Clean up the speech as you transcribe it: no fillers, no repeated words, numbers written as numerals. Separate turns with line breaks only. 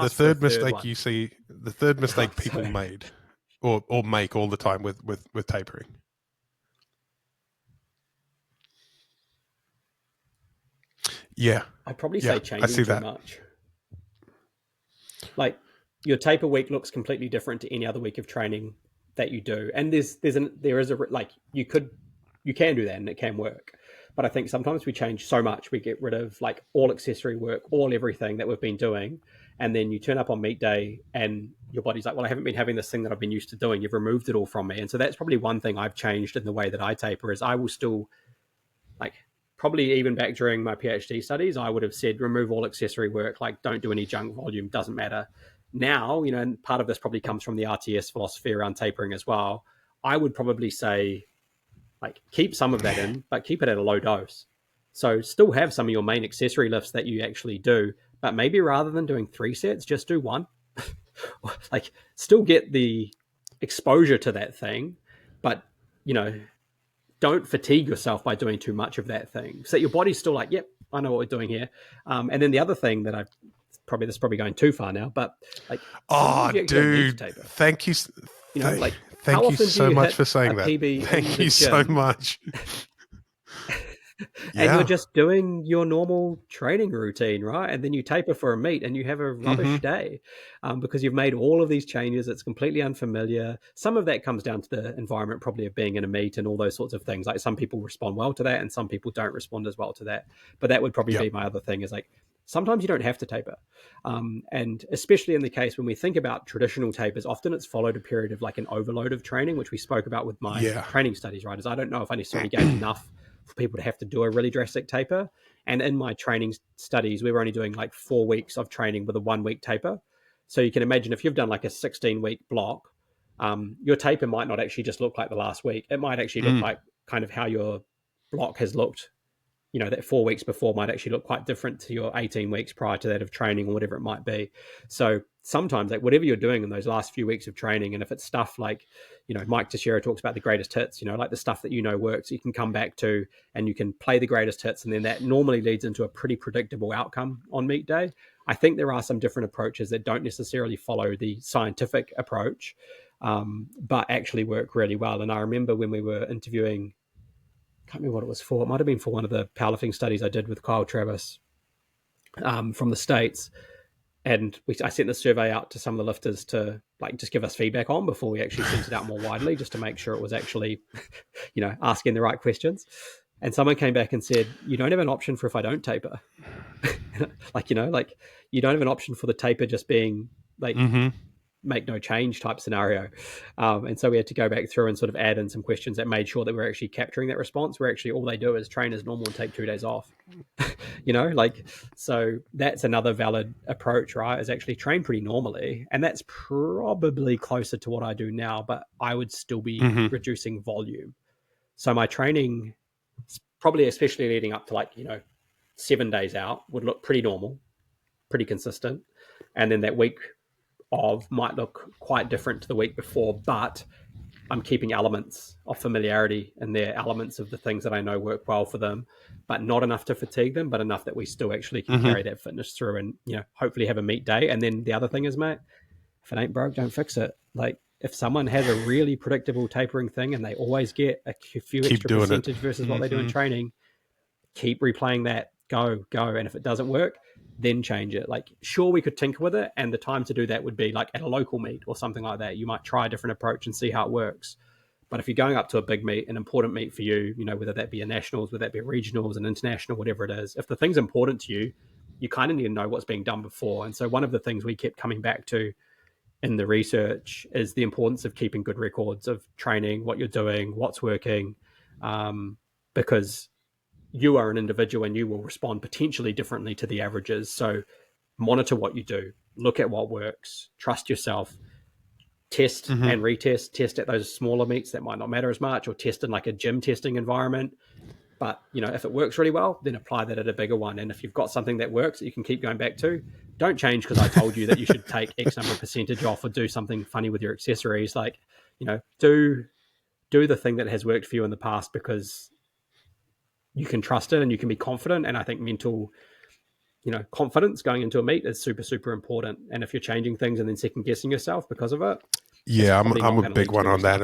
the
ask for a
third
third
mistake
one.
you see, the third mistake people
Sorry.
made or make all the time with tapering. Yeah.
I'd probably
Yeah,
say
I
changing
see
too
that.
much. Like your taper week looks completely different to any other week of training that you do, and there is a like you can do that and it can work. But I think sometimes we change so much, we get rid of like all accessory work, all everything that we've been doing, and then you turn up on meet day and your body's like, well, I haven't been having this thing that I've been used to doing. You've removed it all from me. And so that's probably one thing I've changed in the way that I taper is I will still like probably even back during my PhD studies, I would have said remove all accessory work, like don't do any junk volume, doesn't matter. Now, and part of this probably comes from the RTS philosophy around tapering as well. I would probably say like keep some of that in, but keep it at a low dose. So still have some of your main accessory lifts that you actually do, but maybe rather than doing 3 sets, just do 1. Like still get the exposure to that thing, but don't fatigue yourself by doing too much of that thing. So your body's still like, yep, I know what we're doing here. And then the other thing that this is probably going too far now, but like sometimes you actually don't need to
Dude,
taper.
thank you.
Like how
Thank you
often do
so
you
much
hit
for
a
saying that.
PB in
Thank
the
you so
gym
much.
and you're
Yeah.
just doing your normal training routine, right? And then you taper for a meet and you have a rubbish day because you've made all of these changes. It's completely unfamiliar. Some of that comes down to the environment probably of being in a meet and all those sorts of things. Like some people respond well to that and some people don't respond as well to that. But that would probably
Yep.
be my other thing is like, sometimes you don't have to taper. And especially in the case when we think about traditional tapers, often it's followed a period of like an overload of training, which we spoke about with my
Yeah.
training studies, right? Is I don't know if I necessarily gave enough for people to have to do a really drastic taper. And in my training studies, we were only doing like 4 weeks of training with a 1 week taper. So you can imagine if you've done like a 16-week block, your taper might not actually just look like the last week. It might actually look like kind of how your block has looked that 4 weeks before might actually look quite different to your 18 weeks prior to that of training or whatever it might be. So sometimes like whatever you're doing in those last few weeks of training, and if it's stuff like, Mike Teixeira talks about the greatest hits, like the stuff that works, you can come back to and you can play the greatest hits. And then that normally leads into a pretty predictable outcome on meet day. I think there are some different approaches that don't necessarily follow the scientific approach, but actually work really well. And I remember when we were interviewing, I can't remember what it was for. It might have been for one of the powerlifting studies I did with Kyle Travis from the States. And I sent the survey out to some of the lifters to like just give us feedback on before we actually sent it out more widely, just to make sure it was actually, asking the right questions. And someone came back and said, you don't have an option for if I don't taper. like you don't have an option for the taper just being like make no change type scenario. And so we had to go back through and sort of add in some questions that made sure that we're actually capturing that response, where actually all they do is train as normal and take 2 days off. So that's another valid approach, right? Is actually train pretty normally. And that's probably closer to what I do now, but I would still be reducing volume. So my training, probably especially leading up to 7 days out, would look pretty normal, pretty consistent. And then that week of might look quite different to the week before, but I'm keeping elements of familiarity in there, elements of the things that I know work well for them, but not enough to fatigue them, but enough that we still actually can carry that fitness through and, hopefully have a meet day. And then the other thing is, mate, if it ain't broke, don't fix it. Like if someone has a really predictable tapering thing and they always get a few extra percentage versus what they do in training, keep replaying that, go. And if it doesn't work, then change it. Like, sure, we could tinker with it, and the time to do that would be like at a local meet or something like that. You might try a different approach and see how it works. But if you're going up to a big meet, an important meet for you, whether that be a nationals, whether that be a regionals, an international, whatever it is, if the thing's important to you, you kind of need to know what's being done before. And so one of the things we kept coming back to in the research is the importance of keeping good records of training, what you're doing, what's working, because you are an individual and you will respond potentially differently to the averages. So monitor what you do, look at what works, trust yourself, test and retest, test at those smaller meets that might not matter as much, or test in like a gym testing environment. But, if it works really well, then apply that at a bigger one. And if you've got something that works that you can keep going back to, don't change because I told you that you should take X number of percentage off or do something funny with your accessories. Like, do the thing that has worked for you in the past because you can trust it and you can be confident. And I think mental confidence going into a meet is super, super important. And if you're changing things and then second guessing yourself because of it,
yeah, I'm a big one on that.